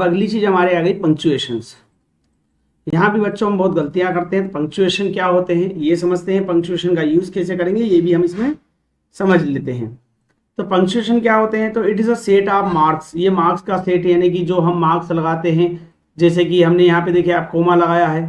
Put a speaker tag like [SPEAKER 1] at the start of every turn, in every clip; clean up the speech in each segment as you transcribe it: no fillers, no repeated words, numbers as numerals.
[SPEAKER 1] अगली चीज हमारे आ गई पंक्चुएशंस। यहाँ भी बच्चों हम बहुत गलतियां करते हैं। पंक्चुएशन क्या होते हैं ये समझते हैं, पंक्चुएशन का यूज कैसे करेंगे ये भी हम इसमें समझ लेते हैं। तो पंक्चुएशन क्या होते हैं, तो it is a set of marks, ये मार्क्स का सेट यानी कि जो हम मार्क्स लगाते हैं, जैसे कि हमने यहाँ पे देखे आप कोमा लगाया है,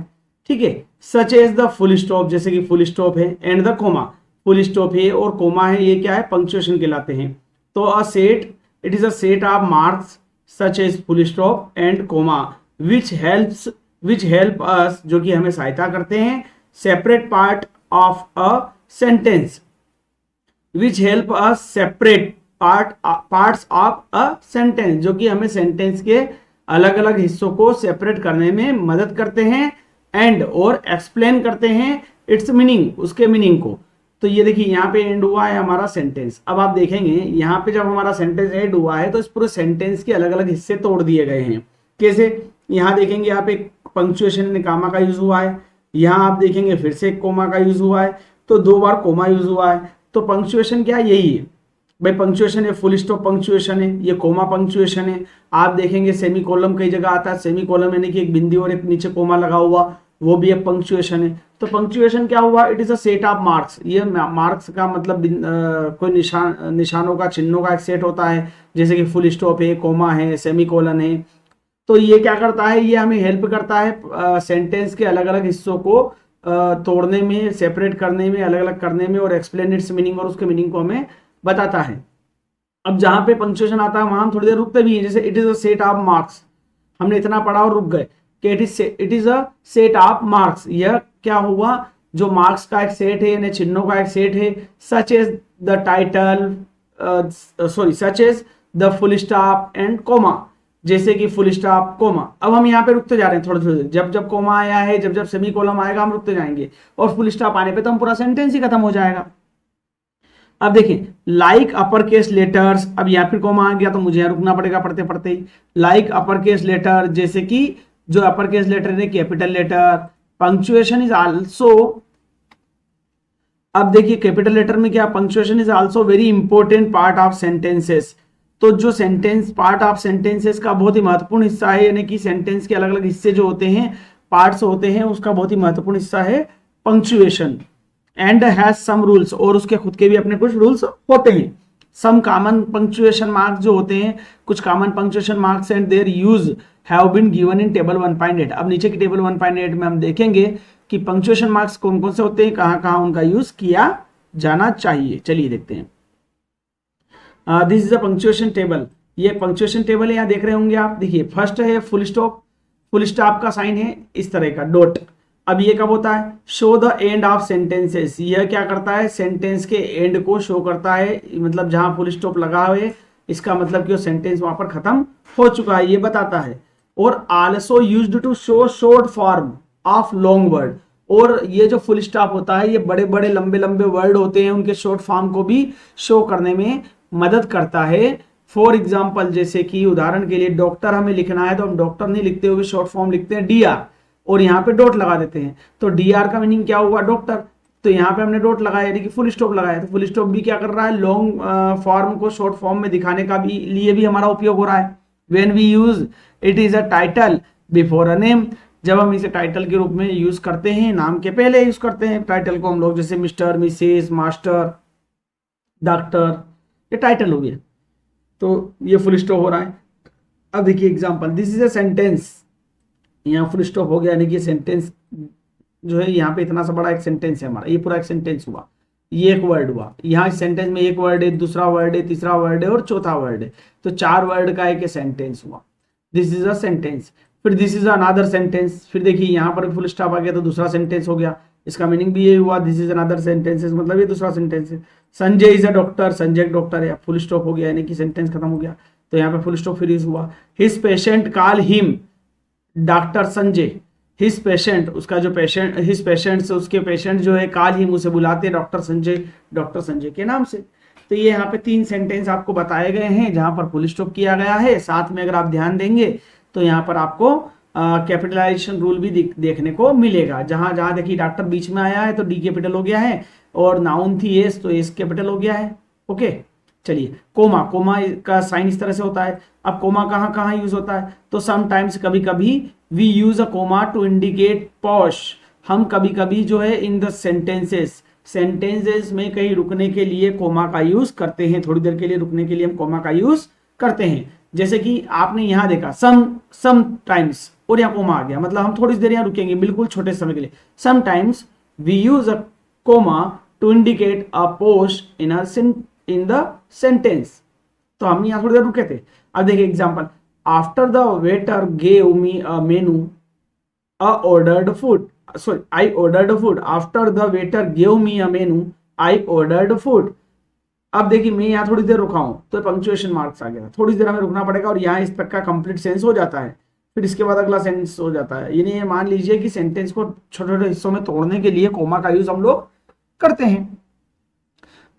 [SPEAKER 1] ठीक है, such as the full stop, जैसे कि फुल स्टॉप है, and the comma, full stop है और कोमा है, ये क्या है पंक्चुएशन कहलाते हैं। तो a set, it is a set of marks such as full stop and comma which help us, जो कि हमें सहायता करते हैं, separate part of a sentence, which help us separate parts of a sentence, जो कि हमें सेंटेंस के अलग अलग हिस्सों को सेपरेट करने में मदद करते हैं, एंड और एक्सप्लेन करते हैं इट्स मीनिंग, उसके मीनिंग को। तो ये देखिए यहाँ पे एंड हुआ है हमारा सेंटेंस। अब आप देखेंगे यहाँ पे जब हमारा सेंटेंस एंड हुआ है तो इस पूरे सेंटेंस के अलग अलग हिस्से तोड़ दिए गए हैं। कैसे, यहाँ देखेंगे यहाँ पे पंक्चुएशन में कामा का यूज हुआ है, यहाँ आप देखेंगे फिर से कोमा का यूज हुआ है, तो 2 बार कोमा यूज हुआ है। तो पंक्चुएशन क्या यही है भाई, पंक्चुएशन है, फुल स्टॉप पंक्चुएशन है, ये कोमा पंक्चुएशन है। आप देखेंगे सेमी कॉलम कई जगह आता है, सेमी कॉलम यानी कि एक बिंदु और एक नीचे कोमा लगा हुआ, वो भी एक पंक्चुएशन है। तो पंक्चुएशन क्या हुआ, it is a set of marks, ये मार्क्स का मतलब कोई निशानों का, चिन्हों का एक सेट होता है, जैसे कि फुल स्टॉप है, कोमा है, सेमी कॉलन है। तो ये क्या करता है, ये हमें हेल्प करता है सेंटेंस के अलग अलग हिस्सों को तोड़ने में, सेपरेट करने में, अलग अलग करने में, और एक्सप्लेन इट्स मीनिंग, और उसके मीनिंग को हमें बताता है। अब जहां पे पंक्चुएशन आता है वहां हम थोड़ी देर रुकते भी हैं, जैसे it is a set of marks, हमने इतना पढ़ा और रुक गए कि it is a set of marks, यह क्या हुआ, जो मार्क्स का एक सेट है, यानी चिन्हों का एक सेट है, such as the title, such as the full stop and comma, जैसे कि फुल स्टॉप कोमा। अब हम यहाँ पे रुकते जा रहे हैं थोड़े थोड़े, जब जब कोमा आया है, जब जब सेमी कॉलम आएगा हम रुकते जाएंगे, और फुल स्टॉप आने पे तो हम पूरा सेंटेंस ही खत्म हो जाएगा। अब देखिए लाइक अपर केस लेटर्स, अब यहाँ फिर कोमा आ गया तो मुझे यहाँ रुकना पड़ेगा पढ़ते पढ़ते ही। लाइक अपर केस लेटर, जैसे कि जो अपर केस लेटर है capital letter. Punctuation is also, अब देखिए कैपिटल लेटर में क्या, punctuation is also very important part of sentences. तो जो सेंटेंस पार्ट ऑफ सेंटेंसेस का बहुत ही महत्वपूर्ण हिस्सा है, यानी कि सेंटेंस के अलग अलग हिस्से जो होते हैं, पार्ट्स होते हैं, उसका बहुत ही महत्वपूर्ण हिस्सा है punctuation. And has some rules, और उसके खुद के भी अपने कुछ रूल्स होते हैं। सम कॉमन पंक्चुएशन मार्क्स जो होते हैं, कुछ common punctuation marks and their use have been given in table 1.8। अब नीचे की टेबल 1.8 में हम देखेंगे कि पंक्चुएशन मार्क्स कौन कौन से होते हैं, कहां कहां उनका यूज किया जाना चाहिए। चलिए देखते हैं। This is a punctuation table, ये पंक्चुएशन टेबल है, यहाँ देख रहे होंगे आप। देखिए फर्स्ट है फुल स्टॉप, फुल स्टॉप का साइन है इस तरह का डॉट। अब ये कब होता है, show the end of sentences, यह क्या करता है, सेंटेंस के एंड को शो करता है, मतलब जहां फुल स्टॉप लगा हुआ है इसका मतलब कि वो सेंटेंस वहां पर खत्म हो चुका है, ये बताता है। और also used to show short form of long word, और ये जो फुल स्टॉप होता है ये बड़े बड़े लंबे लंबे वर्ड होते हैं, उनके शॉर्ट फॉर्म को भी शो करने में मदद करता है। फॉर एग्जाम्पल, जैसे कि उदाहरण के लिए डॉक्टर हमें लिखना है तो हम डॉक्टर नहीं लिखते हुए शॉर्ट फॉर्म लिखते हैं डी आर, और यहाँ पे डॉट लगा देते हैं। तो डी आर का मीनिंग क्या हुआ, डॉक्टर। तो यहाँ पे हमने डॉट लगाया यानी कि फुल स्टॉप लगाया, तो फुल स्टॉप भी क्या कर रहा है, लॉन्ग फॉर्म को शॉर्ट फॉर्म में दिखाने का भी लिए भी हमारा उपयोग हो रहा है। When we use it is a title before a name, जब हम इसे टाइटल के रूप में यूज करते हैं, नाम के पहले यूज करते हैं टाइटल को हम लोग, जैसे मिस्टर, मिसेस, मास्टर, डॉक्टर, ये टाइटल हो गया, तो ये फुल स्टॉप हो रहा है। अब देखिए example, this is a sentence, यहाँ फुल स्टॉप हो गया यानी कि सेंटेंस जो है यहाँ पे इतना सा बड़ा एक सेंटेंस है हमारा, ये पूरा एक सेंटेंस हुआ, ये एक वर्ड हुआ, यहाँ इस सेंटेंस में एक वर्ड है, दूसरा वर्ड है, तीसरा वर्ड है और चौथा वर्ड है, तो 4 वर्ड का एक सेंटेंस हुआ। This is a sentence. फिर दिस इज अनदर सेंटेंस, फिर देखिए यहाँ पर फुल स्टॉप आ गया तो दूसरा सेंटेंस हो गया, इसका मीनिंग भी ये हुआ, दिस इज अनदर सेंटेंसेस, मतलब ये दूसरा सेंटेंस है। Sanjay is a doctor, Sanjay doctor है, फुल स्टॉप हो गया यानी कि सेंटेंस खत्म हो गया, तो यहाँ पे फुल स्टॉप फिर यूज हुआ। His patient call him doctor Sanjay, his patient, उसका जो पेशेंट, हिज पेशेंट्स, उसके पेशेंट जो है कॉल हिम, उसे बुलाते हैं डॉक्टर संजय के नाम से। तो ये यहाँ पे 3 सेंटेंस आपको बताए गए हैं जहां पर फुल स्टॉप किया गया है। साथ में अगर आप ध्यान देंगे तो यहाँ पर आपको कैपिटलाइजेशन रूल भी देखने को मिलेगा। जहां जहां देखिए डॉक्टर बीच में आया है तो डी कैपिटल हो गया है, और नाउन थी एस तो एस कैपिटल हो गया है। ओके, चलिए, कोमा, कोमा का साइन इस तरह से होता है। अब कोमा कहाँ कहाँ यूज होता है, तो समटाइम्स, कभी कभी, we use a comma to indicate pause, हम कभी कभी जो है इन द सेंटेंसेस, सेंटेंसेस में कहीं रुकने के लिए कोमा का यूज करते हैं, थोड़ी देर के लिए रुकने के लिए हम कोमा का यूज करते हैं। जैसे कि आपने यहां देखा सम टाइम्स, और यहाँ कोमा आ गया, मतलब हम थोड़ी देर यहाँ रुकेंगे, बिल्कुल छोटे समय के लिए। Sometimes we use a comma to indicate a pause in the sentence, तो हम यहाँ थोड़ी देर रुके थे। अब देखिए example, after the waiter gave me a menu a ordered food, sorry, I ordered food. After the waiter gave me a menu, I ordered food. अब देखिए मैं यहाँ थोड़ी देर रुका हूं तो पंक्चुएशन मार्क्स आ गया, थोड़ी देर हमें रुकना पड़ेगा और यहाँ इस तक का कंप्लीट सेंस हो जाता है, फिर इसके बाद अगला सेंस हो जाता है। यानी ये मान लीजिए कि सेंटेंस को छोटे छोटे हिस्सों में तोड़ने के लिए कोमा का यूज हम लोग करते हैं।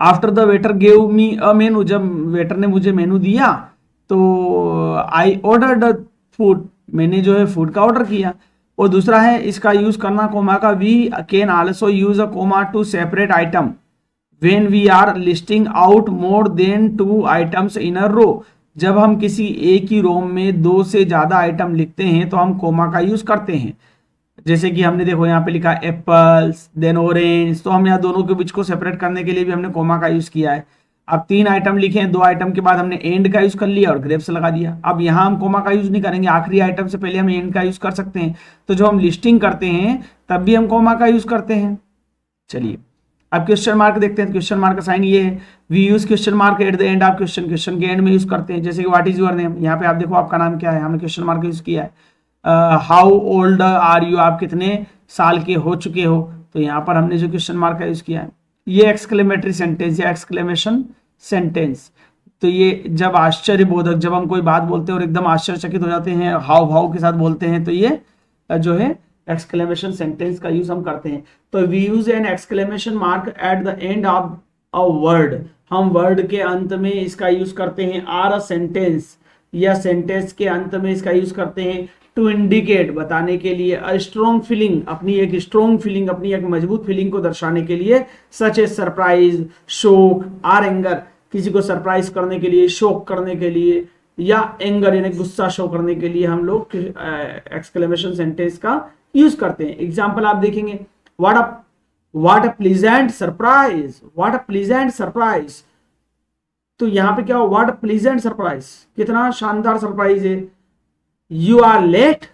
[SPEAKER 1] After the waiter gave me a मेनू, जब वेटर ने मुझे मेनू दिया तो आई ऑर्डर्ड फूड, मैंने जो है फूड का ऑर्डर किया। और दूसरा है इसका यूज करना कोमा का, we can also use a comma to separate item when we are listing out more than 2 items in a row, जब हम किसी एक ही रो में 2 से ज्यादा आइटम लिखते हैं तो हम कोमा का यूज करते हैं। जैसे कि हमने देखो यहाँ पे लिखा एप्पल्स देन ऑरेंज, तो हम यहाँ दोनों के बीच को सेपरेट करने के लिए भी हमने कोमा का यूज किया है। अब 3 आइटम लिखे हैं, 2 आइटम के बाद हमने एंड का यूज कर लिया और ग्रेप्स लगा दिया। अब यहाँ हम कोमा का यूज नहीं करेंगे, आखिरी आइटम से पहले हम एंड का यूज कर सकते हैं, तो जो हम लिस्टिंग करते हैं तब भी हम कोमा का यूज करते हैं। चलिए अब क्वेश्चन मार्क देखते हैं, क्वेश्चन मार्क का साइन ये है, we use question mark at the end of question, question के एंड में यूज करते हैं। जैसे कि व्हाट इज योर नेम, यहाँ पे आप देखो आपका नाम क्या है, हमने क्वेश्चन मार्क यूज किया है। हाउ ओल्ड आर यू, आप कितने साल के हो चुके हो, तो यहाँ पर हमने जो क्वेश्चन मार्क का यूज किया है। ये एक्सक्लेमेटरी सेंटेंस या एक्सक्लेमेशन सेंटेंस, तो ये जब आश्चर्यबोधक, जब हम कोई बात बोलते हैं और एकदम आश्चर्यचकित हो जाते हैं, हाव भाव के साथ बोलते हैं, तो ये जो है एक्सक्लेमेशन सेंटेंस का यूज हम करते हैं। तो we use an exclamation mark at the end of a word, हम वर्ड के अंत में इसका यूज करते हैं। आर अ सेंटेंस, या सेंटेंस के अंत में इसका यूज करते हैं टू इंडिकेट, बताने के लिए, अ स्ट्रॉन्ग फीलिंग, अपनी एक स्ट्रॉन्ग फीलिंग, अपनी एक मजबूत फीलिंग को दर्शाने के लिए, सच ए सरप्राइज, शोक, आर एंगर, किसी को सरप्राइज करने के लिए, शोक करने के लिए, या एंगर यानी गुस्सा शो करने के लिए हम लोग एक्सक्लेमेशन सेंटेंस का यूज करते हैं। एग्जाम्पल आप देखेंगे, what a pleasant surprise, what a pleasant surprise, तो यहां पे क्या हो, व्हाट अ प्लीजेंट सरप्राइज, कितना शानदार सरप्राइज है। यू आर लेट,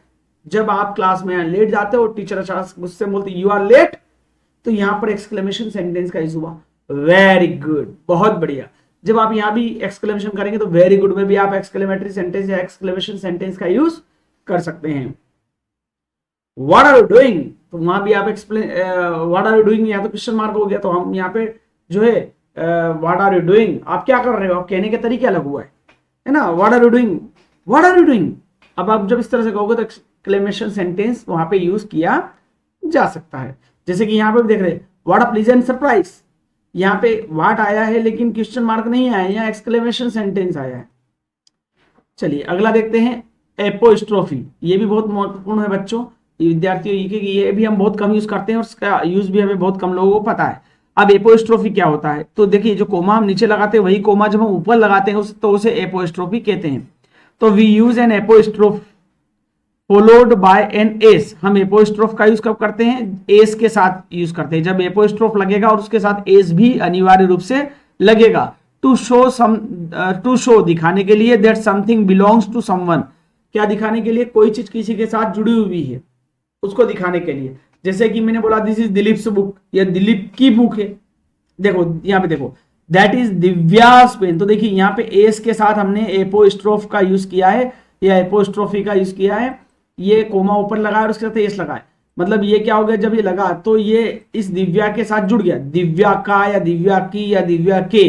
[SPEAKER 1] जब आप क्लास में लेट जाते हो, टीचर अचानक मुझसे बोलते यू आर लेट, तो यहां पर एक्सक्लेमेशन सेंटेंस का यूज हुआ। वेरी गुड, बहुत बढ़िया। जब आप यहां भी एक्सक्लेमेशन करेंगे तो वेरी गुड में भी आप एक्सक्लेमेटरी सेंटेंस या एक्सक्लेमेशन सेंटेंस का यूज कर सकते हैं। व्हाट आर यू डूइंग, तो वहां भी आप explain, what are you doing, या तो क्वेश्चन मार्क हो गया, तो हम यहाँ पे जो है व्हाट आर यू डूइंग, आप क्या कर रहे हो, आप कहने के तरीके अलग हुआ है ना। What are you doing, what are you doing, अब आप जब इस तरह से कहोगे तो एक्सक्लेमेशन सेंटेंस वहां पे यूज किया जा सकता है। जैसे कि यहाँ पे भी देख रहे, व्हाट अ प्लीजेंट सरप्राइज, यहाँ पे व्हाट आया है लेकिन क्वेश्चन मार्क नहीं आया है, यहाँ एक्सक्लेमेशन सेंटेंस आया है। चलिए अगला देखते हैं, एपोस्ट्रोफी, ये भी बहुत महत्वपूर्ण है बच्चों, विद्यार्थियों, ये भी हम बहुत कम यूज करते हैं और उसका यूज भी हमें बहुत कम लोगों को पता है। अब एपोस्ट्रोफी क्या होता है, तो देखिए जो कोमा हम नीचे लगाते हैं वही कोमा जब हम ऊपर लगाते हैं तो उसे एपोस्ट्रोफी कहते हैं। तो we use an apostrophe followed by an s, हम एपोस्ट्रोफ का यूज कब करते हैं, एस के साथ यूज करते हैं, जब एपोस्ट्रोफ लगेगा और उसके साथ एस भी अनिवार्य रूप से लगेगा। टू शो दिखाने के लिए, that something belongs to someone, क्या दिखाने के लिए, कोई चीज किसी के साथ जुड़ी हुई है, उसको दिखाने के लिए। जैसे कि मैंने बोला दिस इज दिलीप्स बुक, या दिलीप की बुक है। देखो यहाँ पे देखो, दैट इज दिव्यास पेन, तो देखिए यहाँ पे एस के साथ हमने एपोस्ट्रोफ का यूज किया है या एपोस्ट्रोफी का यूज किया है। ये कोमा ऊपर लगाया और उसके साथ एस लगाए, मतलब ये क्या हो गया, जब ये लगा तो ये इस दिव्या के साथ जुड़ गया, दिव्या का या दिव्या की या दिव्या के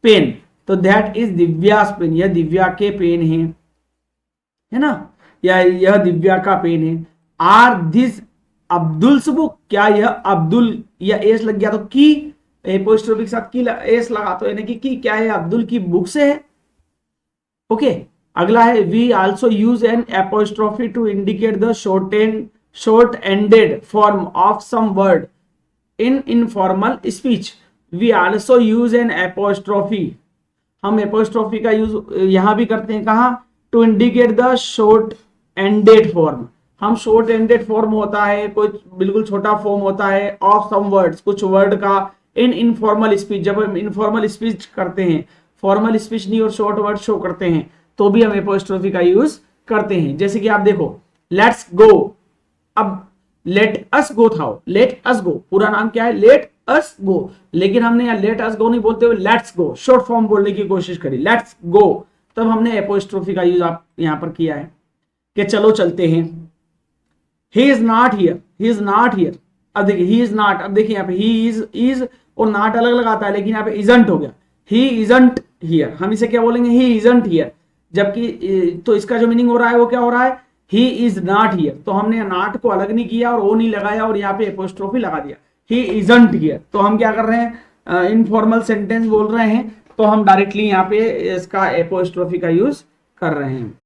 [SPEAKER 1] पेन, तो दैट इज दिव्यास पेन, यह दिव्या के पेन है ना, या यह दिव्या का पेन है। आर दिस अब्दुल्स बुक, क्या यह अब्दुल, या एस लग गया तो की, एपोस्ट्रोफी के साथ की एस लगा तो यानी कि क्या है, अब्दुल की बुक से है। ओके अगला है, we also use an apostrophe to indicate the short ended form of some word in informal speech. We also use an apostrophe हम एपोस्ट्रोफी का यूज यहां भी करते हैं, कहा, to indicate the short ended form. हम शॉर्ट एंडेड फॉर्म होता है, कोई बिल्कुल छोटा फॉर्म होता है ऑफ सम वर्ड्स, कुछ वर्ड का इन इनफॉर्मल स्पीच, जब हम इनफॉर्मल स्पीच करते हैं, फॉर्मल स्पीच नहीं और शॉर्ट वर्ड शो करते हैं, तो भी हम एपोस्ट्रोफी का यूज करते हैं। जैसे कि आप देखो, लेट्स गो, अब लेट अस गो था, लेट अस गो पूरा नाम क्या है, लेट अस गो, लेकिन हमने यहाँ लेट अस गो नहीं बोलते हुए लेट्स गो शॉर्ट फॉर्म बोलने की कोशिश करी, लेट्स गो, तब हमने एपोस्ट्रोफी का यूज आप यहां पर किया है कि चलो चलते हैं। He is not here, he is not here, अब देखिए ही इज नॉट, अब देखिए यहाँ पे ही इज और नॉट अलग अलग आता है, लेकिन यहाँ पे इजंट हो गया, ही इजंट हियर, हम इसे क्या बोलेंगे, ही इजंट हियर, जबकि तो इसका जो मीनिंग हो रहा है वो क्या हो रहा है, ही इज नॉट हियर, तो हमने नॉट को अलग नहीं किया और ओ नहीं लगाया और यहाँ पे एपोस्ट्रोफी लगा दिया, ही इजंट हियर। तो हम क्या कर रहे हैं, इनफॉर्मल सेंटेंस बोल रहे हैं, तो हम डायरेक्टली यहाँ पे इसका एपोस्ट्रोफी का यूज कर रहे हैं।